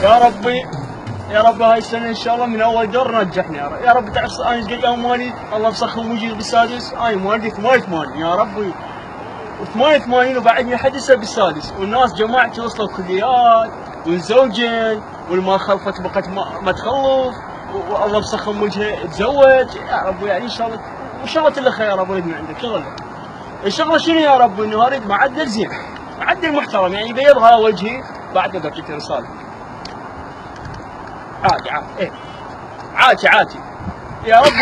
يا ربي يا رب هاي السنه ان شاء الله من اول دور نجحني يا رب. يا رب تعرف انا ايش قد امالي الله مسخر وجهي بالسادس. انا مواليد 88 يا ربي، و88 وبعدني حدثه بالسادس، والناس جماعتي وصلوا كليات وزوجين، والما خلفت بقت ما تخلف، والله مسخر وجهه تزوج يا رب. يعني ان شاء الله وشغله الا خير يا رب. اريد من عندك شغله. الشغله شنو يا رب؟ انه اريد معدل زين، معدل محترم يعني بيض على وجهي. بعد دقيقتين رساله عادي ايه عادي يا رب.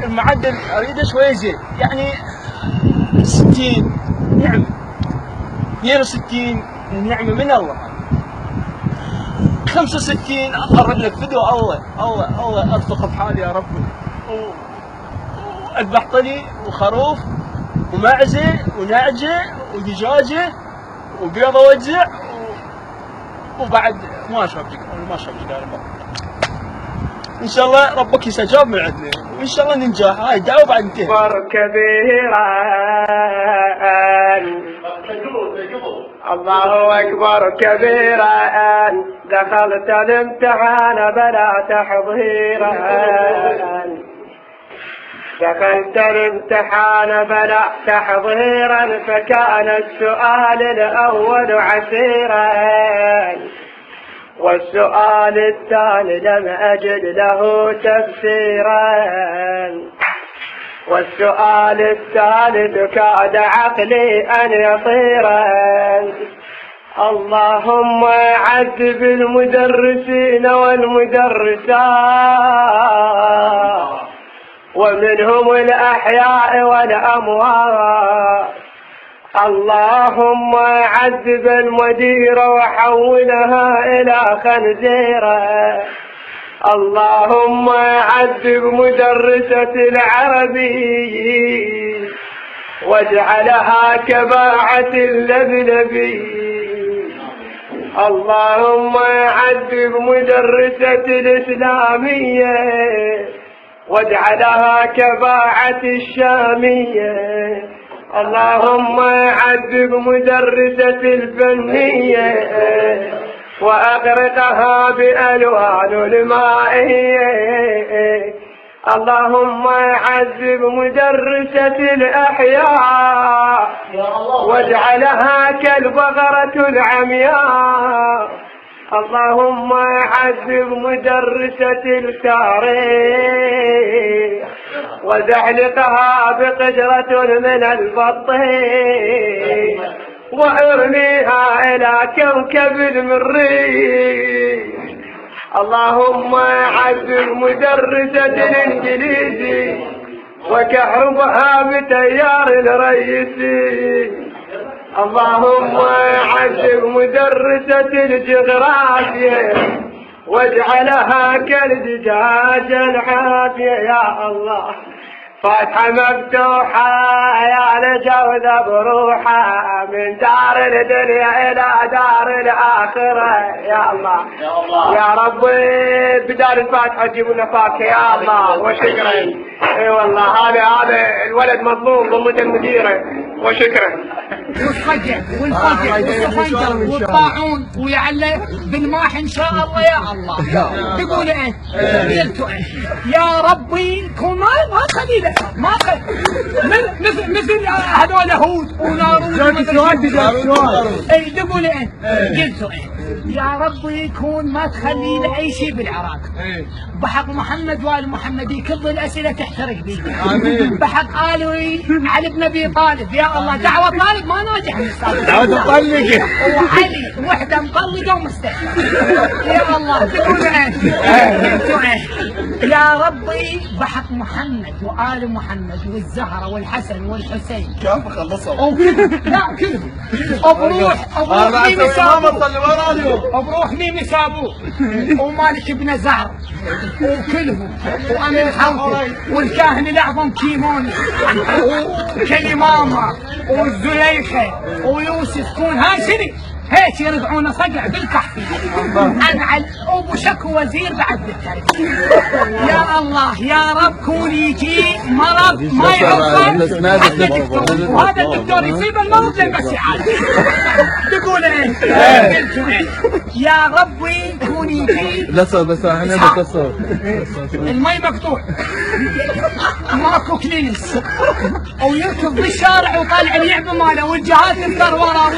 المعدل اريده شويه زين، يعني 60 نعمه، 62 نعمه من الله، 65 اقرب لك فدوى الله اطبخ بحالي يا رب. واذبح طلي وخروف ومعزه ونعجه ودجاجه وبيض اوزع، وبعد ما شرب جدار. ان شاء الله ربك يستجاب من عندنا، وان شاء الله ننجح. هاي دعوه بعد انتهى. اكبر كبيرا الله اكبر كبيرا، دخلت الامتحان بلا تحضيرا، دخلت الامتحان بلا تحضيرا، فكان السؤال الاول عسيرا، والسؤال الثاني لم أجد له تفسيرا، والسؤال الثالث كاد عقلي أن يطيرا. اللهم عذب المدرسين والمدرسات، ومنهم الأحياء والأموات. اللهم عذب المدير وحولها إلى خنزيرة. اللهم عذب مدرسة العربي واجعلها كباعة اللبلبي. اللهم عذب مدرسة الإسلامية واجعلها كباعة الشامية. اللهم عذب مدرسة الفنية وأغرقها بألوان المائية. اللهم عذب مدرسة الأحياء واجعلها كالبقرة العمياء. اللهم عذب مدرسة التاريخ وزحلقها بقدرة من البطيخ، وارميها إلى كوكب المريخ. اللهم عذب مدرسة الإنجليزي وكهربها بتيار الرئيسي. اللهم عذب مدرسة الجغرافيا واجعلها كالدجاج الحافية. يا الله فاتحة مفتوحة يا لجوذة بروحة، من دار الدنيا إلى دار الآخرة. يا الله يا ربي بدار الفاتحة جيبوا لنا فاكهة يا الله وشكرا. اي والله هذا الولد مظلوم ضمة المديرة وشكرا. والصقع والفقع والسفنجر والطاعون ويعلى بالماح ان شاء الله. يا الله تقول ايه؟ قلتوا ايه؟ يا ربي كون ما خليله ما مثل هذول هود وناروت. اي تقول ايه؟ قلتوا ايه؟ يا ربي يكون ما تخلي له اي شيء بالعراق. بحق محمد وال محمد كل الاسئله تحترق بي. بحق آل علي بن ابي طالب. يا الله دعوه طالب ما ناجح الاستاذ. دعوه مطلقه وعلي وحده مطلقه ومستحيل. يا الله تقول ايه؟ يا ربي بحق محمد وآل محمد والزهره والحسن والحسين. كيف خلصوا؟ لا كلهم. بروح ميمي سابوه ومالك ابن زهر وكلهم وامين حوطي والكاهن الاعظم كيموني وكلمامه والزليخه ويوسف كون. هاي شنو؟ هيك يرجعونه صقع بالكحف. انعل ابو شكو وزير بعد بالتربيه. يا الله يا رب كون يجي مرض ما يعرفه وهذا الدكتور يصيب المرض لين بس يعالج. تقول ايه؟ قلت ايه؟ يا ربي كون يجي. لا بس احنا بتصور المي مقطوع ماكو كلينس ويركض بالشارع وطالع اللعبه ماله والجهات تذكر وراه.